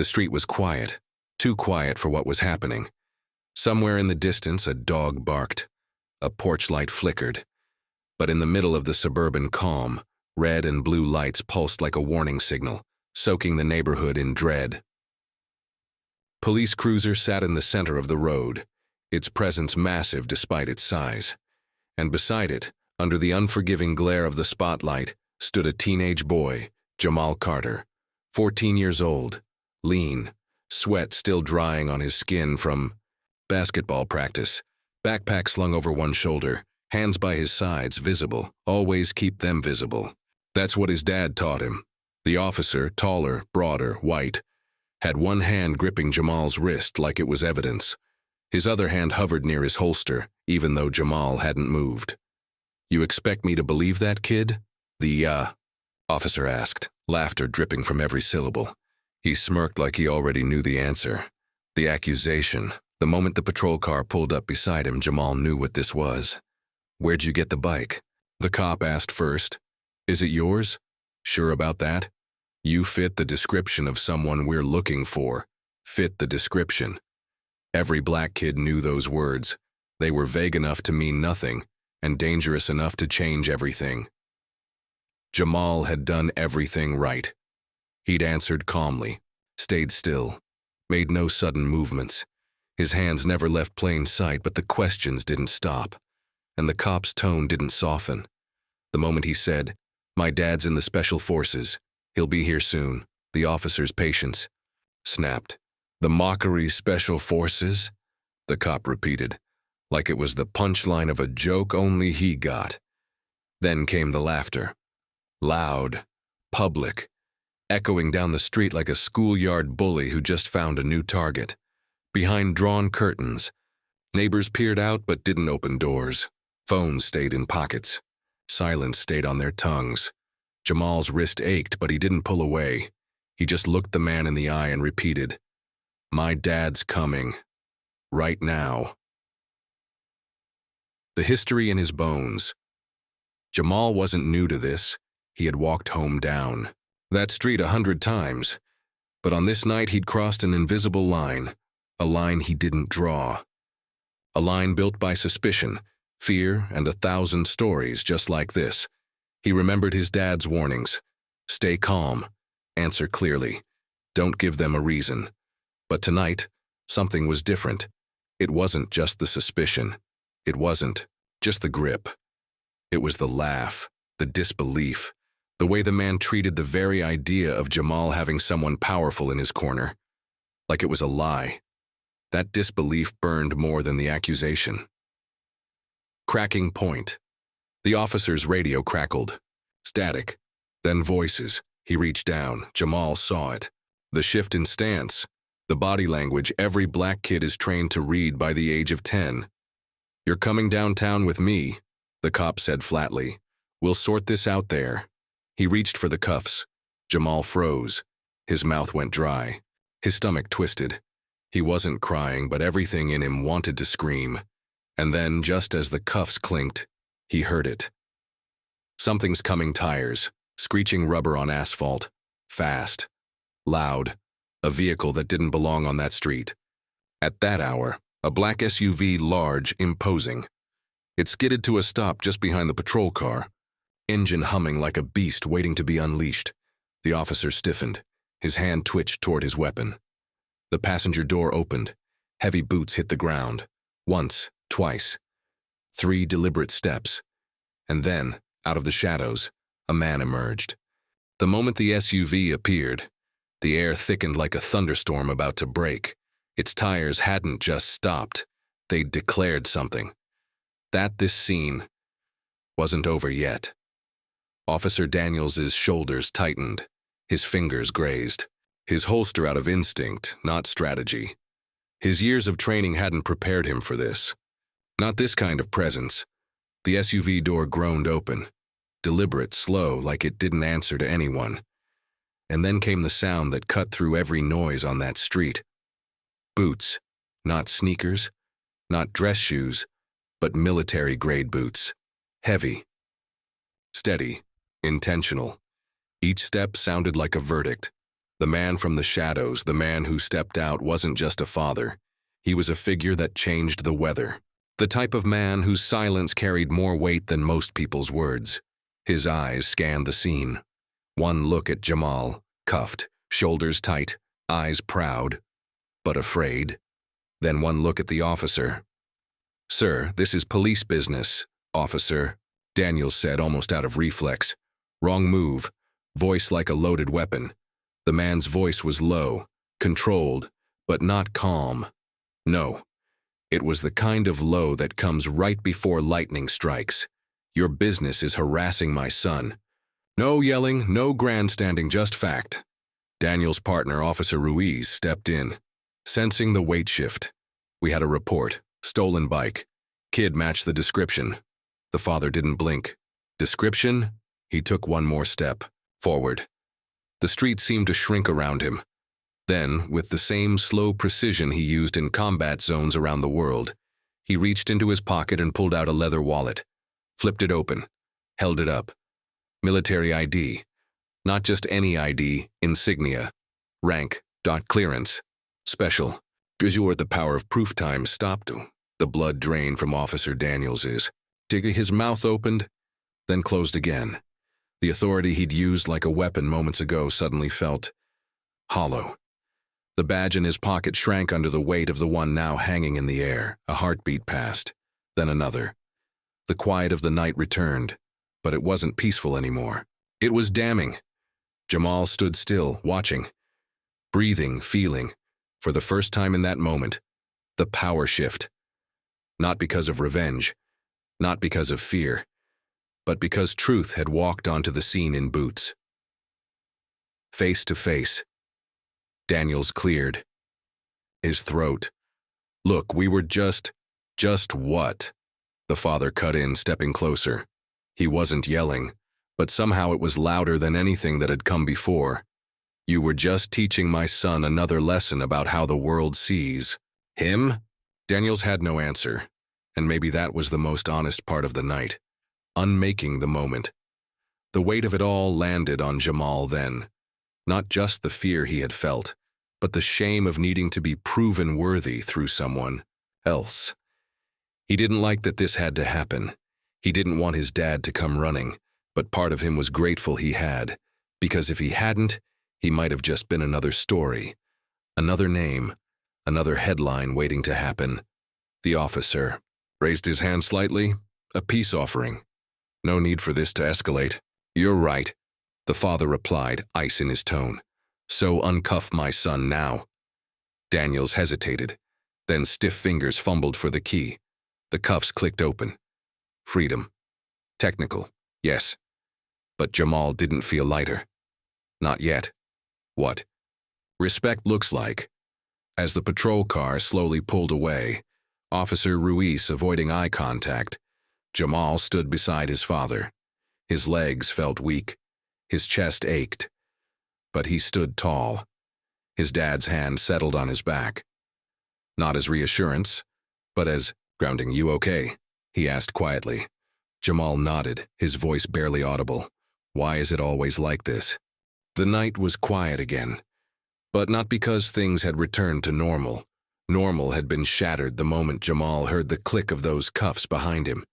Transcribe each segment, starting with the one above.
The street was quiet, too quiet for what was happening. Somewhere in the distance, a dog barked. A porch light flickered. But in the middle of the suburban calm, red and blue lights pulsed like a warning signal, soaking the neighborhood in dread. Police cruiser sat in the center of the road, its presence massive despite its size. And beside it, under the unforgiving glare of the spotlight, stood a teenage boy, Jamal Carter, 14 years old, lean, sweat still drying on his skin from basketball practice, backpack slung over one shoulder, hands by his sides, visible, always keep them visible. That's what his dad taught him. The officer, taller, broader, white, had one hand gripping Jamal's wrist like it was evidence. His other hand hovered near his holster, even though Jamal hadn't moved. "You expect me to believe that, kid?" The officer asked, laughter dripping from every syllable. He smirked like he already knew the answer. The accusation. The moment the patrol car pulled up beside him, Jamal knew what this was. "Where'd you get the bike?" the cop asked first. "Is it yours? Sure about that? You fit the description of someone we're looking for. Fit the description." Every black kid knew those words. They were vague enough to mean nothing, and dangerous enough to change everything. Jamal had done everything right. He'd answered calmly, stayed still, made no sudden movements. His hands never left plain sight, but the questions didn't stop, and the cop's tone didn't soften. The moment he said, "My dad's in the Special Forces. He'll be here soon," the officer's patience snapped. "The mockery Special Forces?" the cop repeated, like it was the punchline of a joke only he got. Then came the laughter. Loud, public, echoing down the street like a schoolyard bully who just found a new target. Behind drawn curtains, neighbors peered out but didn't open doors. Phones stayed in pockets. Silence stayed on their tongues. Jamal's wrist ached, but he didn't pull away. He just looked the man in the eye and repeated, "My dad's coming. Right now." The history in his bones. Jamal wasn't new to this. He had walked home down that street 100 times. But on this night he'd crossed an invisible line, a line he didn't draw. A line built by suspicion, fear, and 1,000 stories just like this. He remembered his dad's warnings. Stay calm. Answer clearly. Don't give them a reason. But tonight, something was different. It wasn't just the suspicion. It wasn't just the grip. It was the laugh, the disbelief, the way the man treated the very idea of Jamal having someone powerful in his corner. Like it was a lie. That disbelief burned more than the accusation. Cracking point. The officer's radio crackled. Static. Then voices. He reached down. Jamal saw it. The shift in stance. The body language every black kid is trained to read by the age of 10. "You're coming downtown with me," the cop said flatly. "We'll sort this out there." He reached for the cuffs. Jamal froze. His mouth went dry. His stomach twisted. He wasn't crying, but everything in him wanted to scream. And then, just as the cuffs clinked, he heard it. Something's coming tires, screeching rubber on asphalt. Fast. Loud. A vehicle that didn't belong on that street. At that hour, a black SUV, large, imposing. It skidded to a stop just behind the patrol car, engine humming like a beast waiting to be unleashed. The officer stiffened. His hand twitched toward his weapon. The passenger door opened. Heavy boots hit the ground. Once, twice. 3 deliberate steps. And then, out of the shadows, a man emerged. The moment the SUV appeared, the air thickened like a thunderstorm about to break. Its tires hadn't just stopped. They'd declared something. That this scene wasn't over yet. Officer Daniels's shoulders tightened. His fingers grazed. His holster out of instinct, not strategy. His years of training hadn't prepared him for this. Not this kind of presence. The SUV door groaned open. Deliberate, slow, like it didn't answer to anyone. And then came the sound that cut through every noise on that street. Boots. Not sneakers. Not dress shoes. But military-grade boots. Heavy. Steady. Intentional. Each step sounded like a verdict. The man from the shadows, the man who stepped out, wasn't just a father. He was a figure that changed the weather. The type of man whose silence carried more weight than most people's words. His eyes scanned the scene. One look at Jamal, cuffed, shoulders tight, eyes proud, but afraid. Then one look at the officer. "Sir, this is police business, officer," Daniels said, almost out of reflex. Wrong move, voice like a loaded weapon. The man's voice was low, controlled, but not calm. No, it was the kind of low that comes right before lightning strikes. "Your business is harassing my son." No yelling, no grandstanding, just fact. Daniel's partner, Officer Ruiz, stepped in, sensing the weight shift. "We had a report. Stolen bike. Kid matched the description." The father didn't blink. "Description?" He took one more step forward. The street seemed to shrink around him. Then, with the same slow precision he used in combat zones around the world, he reached into his pocket and pulled out a leather wallet, flipped it open, held it up. Military ID. Not just any ID, insignia. Rank, clearance. Special. Grisure, the power of proof time stopped. The blood drained from Officer Daniels's. His mouth opened, then closed again. The authority he'd used like a weapon moments ago suddenly felt hollow. The badge in his pocket shrank under the weight of the one now hanging in the air. A heartbeat passed, then another. The quiet of the night returned, but it wasn't peaceful anymore. It was damning. Jamal stood still, watching, breathing, feeling, for the first time in that moment, the power shift. Not because of revenge, not because of fear, but because truth had walked onto the scene in boots. Face to face. Daniels cleared his throat. "Look, we were just what?" The father cut in, stepping closer. He wasn't yelling, but somehow it was louder than anything that had come before. "You were just teaching my son another lesson about how the world sees him?" Daniels had no answer, and maybe that was the most honest part of the night. Unmaking the moment. The weight of it all landed on Jamal then. Not just the fear he had felt, but the shame of needing to be proven worthy through someone else. He didn't like that this had to happen. He didn't want his dad to come running, but part of him was grateful he had, because if he hadn't, he might have just been another story, another name, another headline waiting to happen. The officer raised his hand slightly, a peace offering. "No need for this to escalate." "You're right," the father replied, ice in his tone. "So uncuff my son now." Daniels hesitated, then stiff fingers fumbled for the key. The cuffs clicked open. Freedom. Technical, yes. But Jamal didn't feel lighter. Not yet. What respect looks like. As the patrol car slowly pulled away, Officer Ruiz avoiding eye contact, Jamal stood beside his father. His legs felt weak. His chest ached. But he stood tall. His dad's hand settled on his back. Not as reassurance, but as grounding. "You okay?" he asked quietly. Jamal nodded, his voice barely audible. Why is it always like this? The night was quiet again. But not because things had returned to normal. Normal had been shattered the moment Jamal heard the click of those cuffs behind him.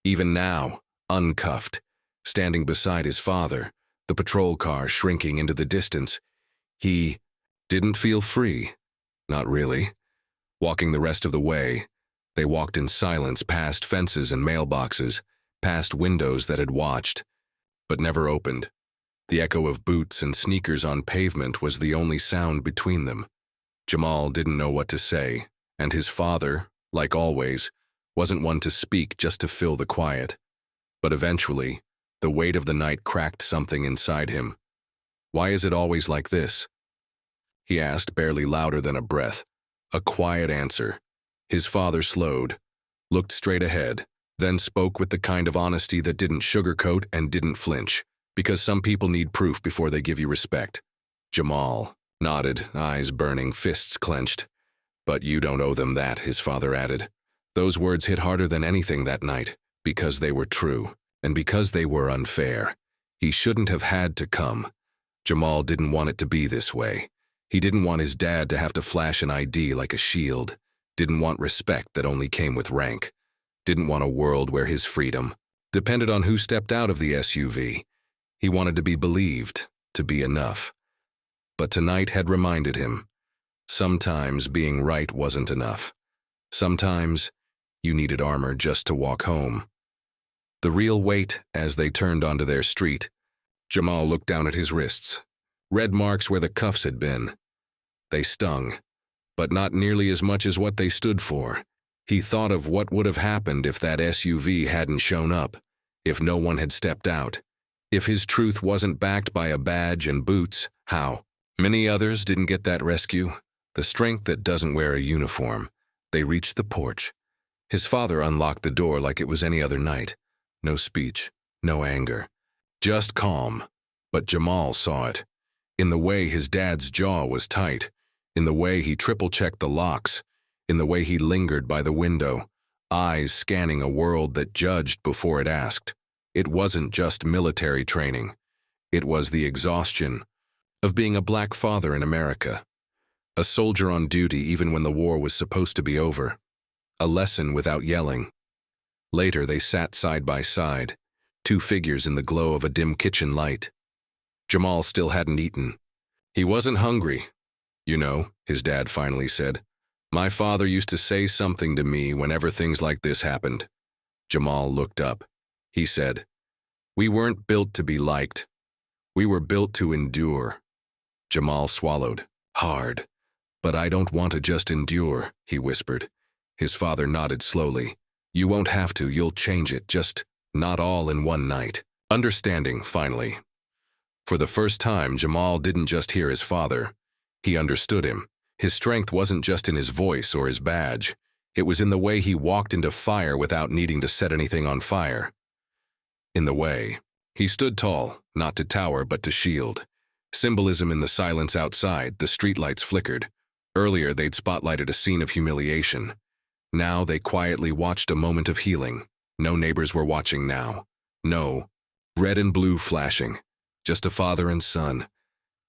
Even now, uncuffed, standing beside his father, the patrol car shrinking into the distance, he didn't feel free. Not really. Walking the rest of the way, they walked in silence past fences and mailboxes, past windows that had watched, but never opened. The echo of boots and sneakers on pavement was the only sound between them. Jamal didn't know what to say, and his father, like always, wasn't one to speak just to fill the quiet. But eventually, the weight of the night cracked something inside him. "Why is it always like this?" he asked, barely louder than a breath. A quiet answer. His father slowed, looked straight ahead, then spoke with the kind of honesty that didn't sugarcoat and didn't flinch, because some people need proof before they give you respect. Jamal nodded, eyes burning, fists clenched. "But you don't owe them that," his father added. Those words hit harder than anything that night, because they were true, and because they were unfair. He shouldn't have had to come. Jamal didn't want it to be this way. He didn't want his dad to have to flash an ID like a shield. Didn't want respect that only came with rank. Didn't want a world where his freedom depended on who stepped out of the SUV. He wanted to be believed, to be enough. But tonight had reminded him, sometimes being right wasn't enough. Sometimes you needed armor just to walk home. The real weight as they turned onto their street. Jamal looked down at his wrists. Red marks where the cuffs had been. They stung, but not nearly as much as what they stood for. He thought of what would have happened if that SUV hadn't shown up, if no one had stepped out, if his truth wasn't backed by a badge and boots. How? Many others didn't get that rescue. The strength that doesn't wear a uniform. They reached the porch. His father unlocked the door like it was any other night. No speech, no anger. Just calm. But Jamal saw it. In the way his dad's jaw was tight. In the way he triple-checked the locks. In the way he lingered by the window, eyes scanning a world that judged before it asked. It wasn't just military training. It was the exhaustion of being a black father in America. A soldier on duty even when the war was supposed to be over. A lesson without yelling. Later they sat side by side, two figures in the glow of a dim kitchen light. Jamal still hadn't eaten. He wasn't hungry. You know, his dad finally said. My father used to say something to me whenever things like this happened. Jamal looked up. He said, we weren't built to be liked. We were built to endure. Jamal swallowed, hard. But I don't want to just endure, he whispered. His father nodded slowly. You won't have to, you'll change it, just not all in one night. Understanding, finally. For the first time, Jamal didn't just hear his father. He understood him. His strength wasn't just in his voice or his badge. It was in the way he walked into fire without needing to set anything on fire. In the way. He stood tall, not to tower but to shield. Symbolism in the silence outside, the streetlights flickered. Earlier they'd spotlighted a scene of humiliation. Now they quietly watched a moment of healing. No neighbors were watching now. No. Red and blue flashing. Just a father and son.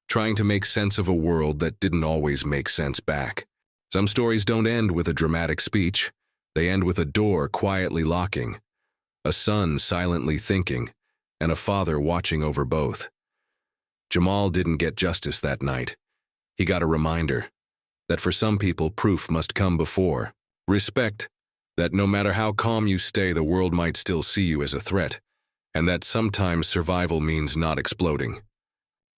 Trying to make sense of a world that didn't always make sense back. Some stories don't end with a dramatic speech. They end with a door quietly locking, a son silently thinking, and a father watching over both. Jamal didn't get justice that night. He got a reminder that for some people proof must come before. Respect, that no matter how calm you stay, the world might still see you as a threat, and that sometimes survival means not exploding,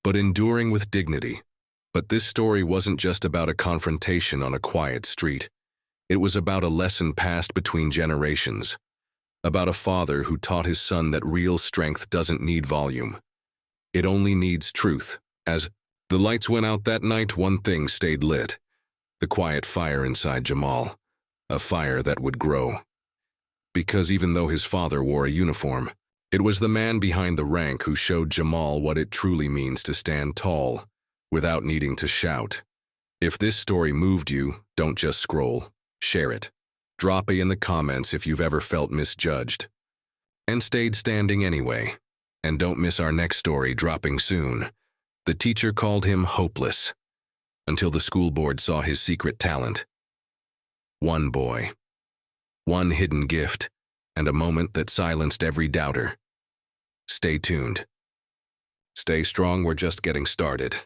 but enduring with dignity. But this story wasn't just about a confrontation on a quiet street. It was about a lesson passed between generations, about a father who taught his son that real strength doesn't need volume. It only needs truth. As the lights went out that night, one thing stayed lit. The quiet fire inside Jamal. A fire that would grow. Because even though his father wore a uniform, it was the man behind the rank who showed Jamal what it truly means to stand tall, without needing to shout. If this story moved you, don't just scroll. Share it. Drop a in the comments if you've ever felt misjudged. And stayed standing anyway. And don't miss our next story dropping soon. The teacher called him hopeless, until the school board saw his secret talent. One boy. One hidden gift, and a moment that silenced every doubter. Stay tuned. Stay strong, we're just getting started.